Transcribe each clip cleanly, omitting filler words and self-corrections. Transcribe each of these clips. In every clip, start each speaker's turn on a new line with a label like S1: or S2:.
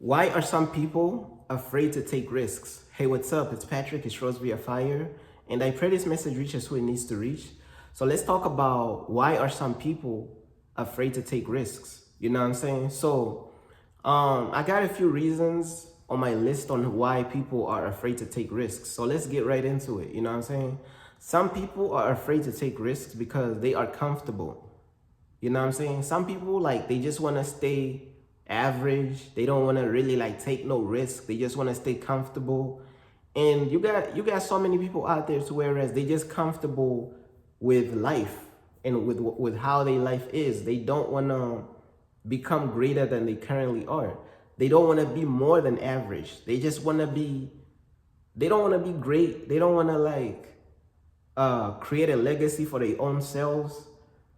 S1: Why are some people afraid to take risks? Hey, what's up? It's Patrick, it's Rose via Fire, and I pray this message reaches who it needs to reach. So let's talk about why are some people afraid to take risks? You know what I'm saying? I got a few reasons on my list on why people are afraid to take risks. So let's get right into it. You know what I'm saying? Some people are afraid to take risks because they are comfortable. You know what I'm saying? Some people they just want to stay average. They don't want to really take no risk. They just want to stay comfortable. And you got so many people out there to whereas they just comfortable with life and with how their life is. They don't want to become greater than they currently are. They don't want to be more than average. They just want to be they don't want to be great. They don't want to create a legacy for their own selves.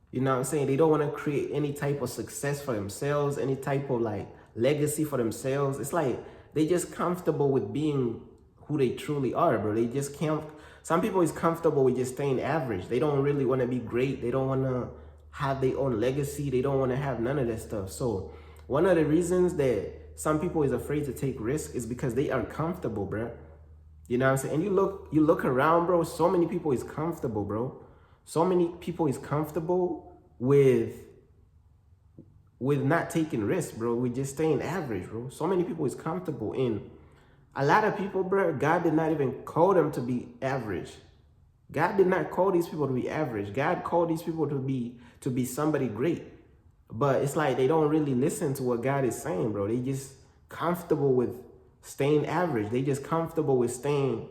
S1: You know what I'm saying? They don't want to create any type of success for themselves, any type of legacy for themselves. It's like they just comfortable with being who they truly are, bro. They just can't. Some people is comfortable with just staying average. They don't really want to be great. They don't want to have their own legacy. They don't want to have none of that stuff. So one of the reasons that some people is afraid to take risks is because they are comfortable, bro. You know what I'm saying? And you look around, bro. So many people is comfortable, bro. So many people is comfortable with not taking risks, bro. With just staying average, bro. So many people is comfortable in. A lot of people, bro, God did not even call them to be average. God did not call these people to be average. God called these people to be somebody great. But it's like they don't really listen to what God is saying, bro. They just comfortable with staying average. They just comfortable with staying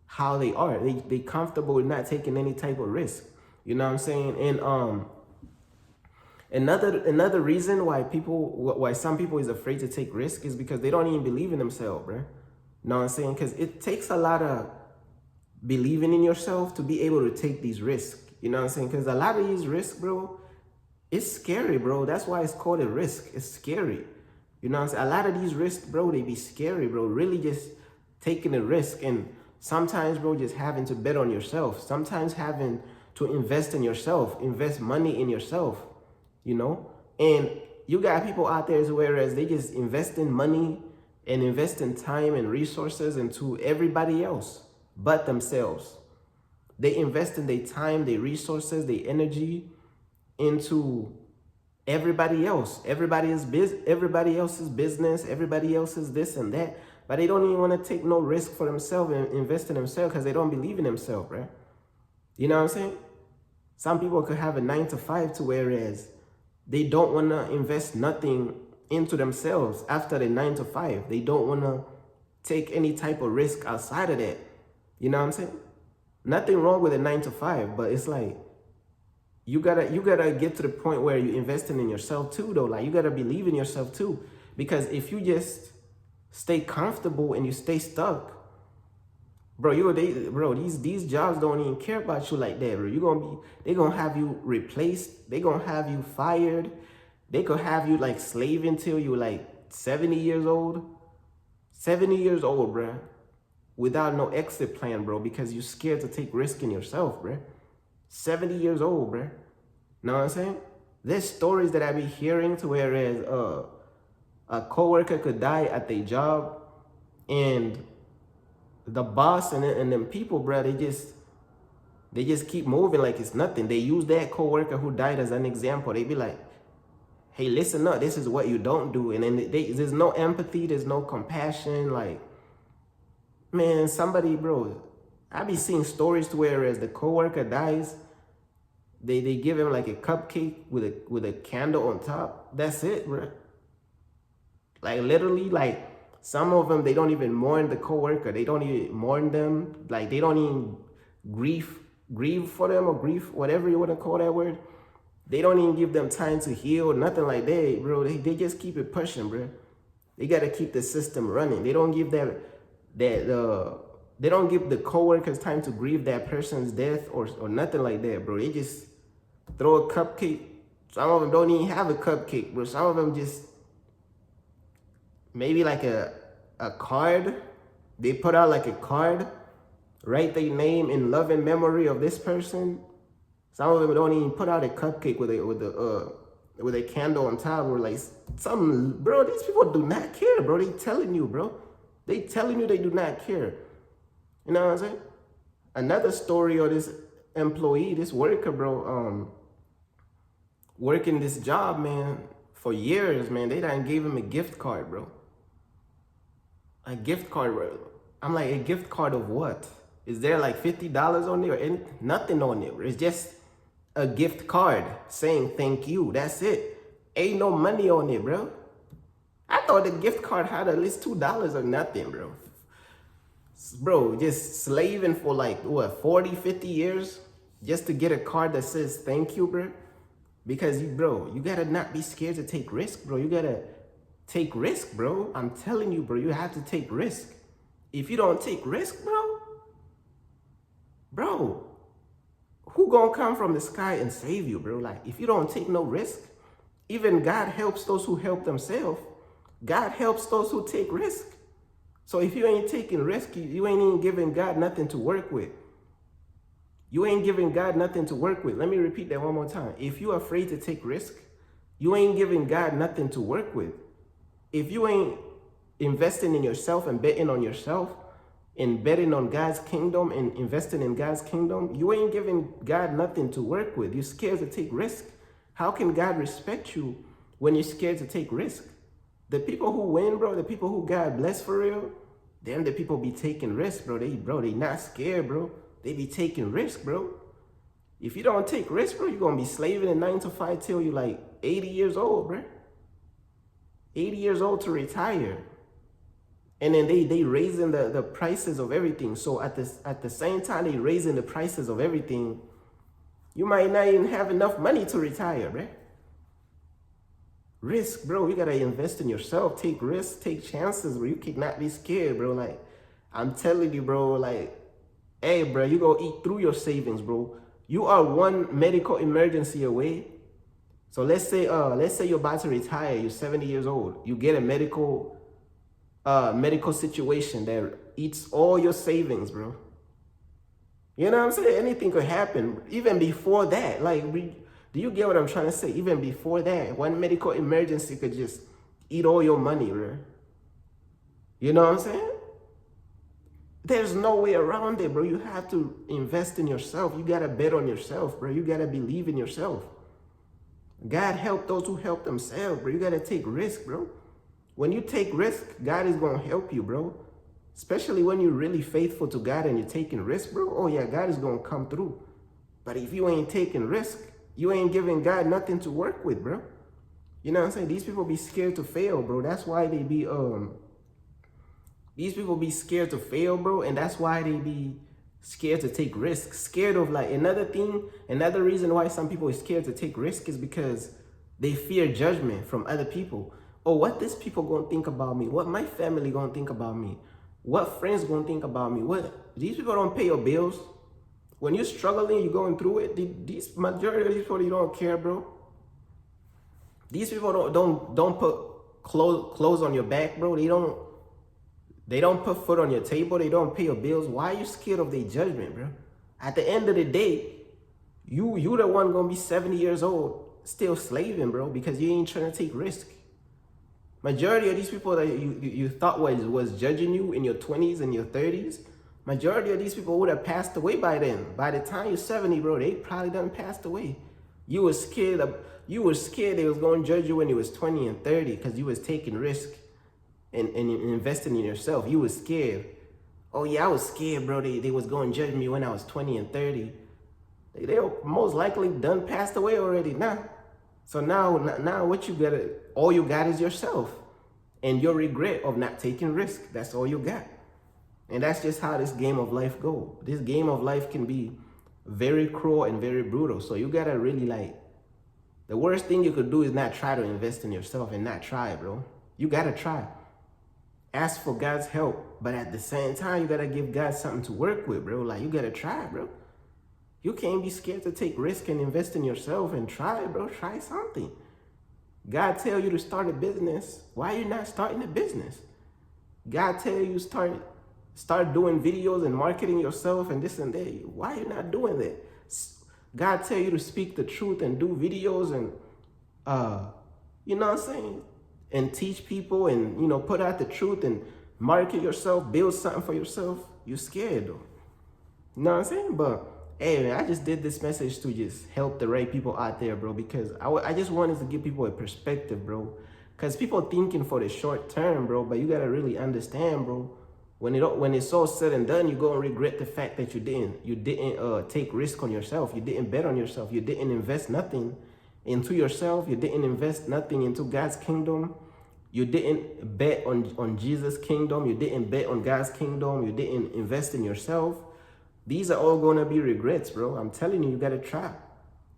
S1: how they are. They comfortable with not taking any type of risk. You know what I'm saying? And another reason why some people is afraid to take risk is because they don't even believe in themselves, bro. You know what I'm saying? Because it takes a lot of believing in yourself to be able to take these risks. You know what I'm saying? Because a lot of these risks, bro, it's scary, bro. That's why it's called a risk. It's scary. You know what I'm saying? A lot of these risks, bro, they be scary, bro. Really just taking a risk. And sometimes, bro, just having to bet on yourself. Sometimes having to invest in yourself, invest money in yourself, you know? And you got people out there whereas they just invest in money and invest in time and resources into everybody else but themselves. They invest in their time, their resources, their energy into everybody else. Everybody else's business, everybody else's this and that. But they don't even want to take no risk for themselves and invest in themselves because they don't believe in themselves, right? You know what I'm saying? Some people could have a 9 to 5 to whereas they don't want to invest nothing into themselves after the 9 to 5. They don't want to take any type of risk outside of that. You know what I'm saying? Nothing wrong with a 9 to 5, but it's like you gotta get to the point where you're investing in yourself too, though. Like you gotta believe in yourself too, because if you just stay comfortable and you stay stuck, bro, these jobs don't even care about you like that, bro. They gonna have you replaced. They gonna have you fired. They could have you slave until you 70 years old. 70 years old, bro, without no exit plan, bro, because you're scared to take risk in yourself, bro. 70 years old, bro. Know what I'm saying? There's stories that I be hearing to whereas a coworker could die at their job and the boss and them people, bro, they just keep moving like it's nothing. They use that coworker who died as an example. They be like, hey, listen up, this is what you don't do. And then there's no empathy, there's no compassion. Man, somebody, bro, I be seeing stories to where as the coworker dies, they give him a cupcake with a candle on top. That's it, bro. Literally, some of them, they don't even mourn the coworker. They don't even mourn them. They don't even grieve for them or grief, whatever you want to call that word. They don't even give them time to heal, nothing like that, bro. They just keep it pushing, bro. They got to keep the system running. They don't give they don't give the coworkers time to grieve that person's death or nothing like that, bro. They just throw a cupcake. Some of them don't even have a cupcake, bro. Some of them just maybe a card. They put out a card, write their name in love and memory of this person. Some of them don't even put out a cupcake with with a candle on top, or like some, bro, these people do not care, bro. They telling you, bro. They telling you they do not care. You know what I'm saying? Another story of this employee, this worker, bro, working this job, man, for years, man. They done gave him a gift card, bro. A gift card, bro. I'm like, a gift card of what? Is there like $50 on there or anything? Nothing on it. It's just a gift card saying thank you. That's it. Ain't no money on it, bro. I thought the gift card had at least $2 or nothing, bro. Bro, just slaving for like, what, 40, 50 years just to get a card that says thank you, bro. Because, you gotta not be scared to take risk, bro. You gotta take risk, bro. I'm telling you, bro, you have to take risk. If you don't take risk, bro, who gonna come from the sky and save you, bro? Like, if you don't take no risk, even God helps those who help themselves. God helps those who take risk. So if you ain't taking risk, you ain't even giving God nothing to work with. You ain't giving God nothing to work with. Let me repeat that one more time. If you're afraid to take risk, you ain't giving God nothing to work with. If you ain't investing in yourself and betting on yourself and betting on God's kingdom and investing in God's kingdom, you ain't giving God nothing to work with. You're scared to take risk. How can God respect you when you're scared to take risk? The people who win, bro, the people who God bless for real, them the people be taking risk, bro. They not scared, bro. They be taking risk, bro. If you don't take risk, bro, you're going to be slaving in 9 to 5 till you're like 80 years old, bro. 80 years old to retire. And then they raising the prices of everything. So at the same time they raising the prices of everything, you might not even have enough money to retire, bro. Risk, bro. You got to invest in yourself. Take risks, take chances, bro. You cannot be scared, bro. Like, I'm telling you, bro, like, hey, bro, you go eat through your savings, bro. You are one medical emergency away. So let's say you're about to retire. You're 70 years old. You get a medical situation that eats all your savings, bro. You know what I'm saying? Anything could happen. Even before that, like, do you get what I'm trying to say? Even before that, one medical emergency could just eat all your money, bro. You know what I'm saying? There's no way around it, bro. You have to invest in yourself. You got to bet on yourself, bro. You got to believe in yourself. God help those who help themselves, bro. You got to take risk, bro. When you take risk, God is going to help you, bro. Especially when you're really faithful to God and you're taking risk, bro. Oh, yeah, God is going to come through. But if you ain't taking risk, you ain't giving God nothing to work with, bro. You know what I'm saying? These people be scared to fail, bro. That's why they be, these people be scared to fail, bro. And that's why they be scared to take risks. Scared of, like, another reason why some people are scared to take risk is because they fear judgment from other people. Oh, what this people gonna think about me? What my family gonna think about me? What friends gonna think about me? What, these people don't pay your bills? When you're struggling, you're going through it, these majority of these people, you don't care, bro. These people don't put clothes on your back, bro. They don't put food on your table. They don't pay your bills. Why are you scared of their judgment, bro? At the end of the day, you the one gonna be 70 years old, still slaving, bro, because you ain't trying to take risk. Majority of these people that you thought was judging you in your 20s and your 30s, majority of these people would have passed away by then. By the time you're 70, bro, they probably done passed away. You were scared they was going to judge you when you was 20 and 30 because you was taking risk and investing in yourself. You was scared. Oh yeah, I was scared, bro. They was going to judge me when I was 20 and 30. They most likely done passed away already now. So now what you got, all you got is yourself and your regret of not taking risk. That's all you got. And that's just how this game of life go. This game of life can be very cruel and very brutal. So you gotta really, like, the worst thing you could do is not try to invest in yourself and not try, bro. You gotta try. Ask for God's help. But at the same time, you gotta give God something to work with, bro. Like, you gotta try, bro. You can't be scared to take risk and invest in yourself and try, bro. Try something. God tell you to start a business. Why are you not starting a business? God tell you start doing videos and marketing yourself and this and that. Why are you not doing that? God tell you to speak the truth and do videos you know what I'm saying, and teach people and, you know, put out the truth and market yourself, build something for yourself, you scared though. You know what I'm saying? But hey, man, I just did this message to just help the right people out there, bro, because I just wanted to give people a perspective, bro. Because people thinking for the short term, bro, but you got to really understand, bro. When it's all said and done, you're going to regret the fact that you didn't take risk on yourself. You didn't bet on yourself. You didn't invest nothing into yourself. You didn't invest nothing into God's kingdom. You didn't bet on Jesus' kingdom. You didn't bet on God's kingdom. You didn't invest in yourself. These are all going to be regrets, bro. I'm telling you, you got to try.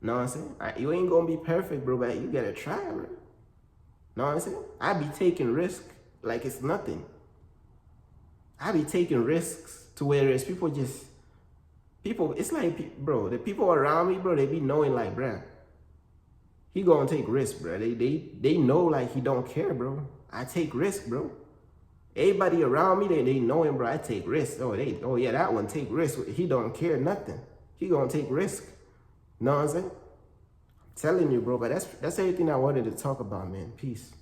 S1: Know what I'm saying? You ain't going to be perfect, bro, but you got to try, bro. Know what I'm saying? I be taking risks like it's nothing. I be taking risks to where it's people, it's like, bro, the people around me, bro, they be knowing like, bro, he gonna take risks, bro. They know like he don't care, bro. I take risks, bro. Everybody around me, they know him, bro. I take risks. Oh yeah, that one take risks. He don't care nothing. He gonna take risk. Know what I'm saying? I'm telling you, bro. But that's everything I wanted to talk about, man. Peace.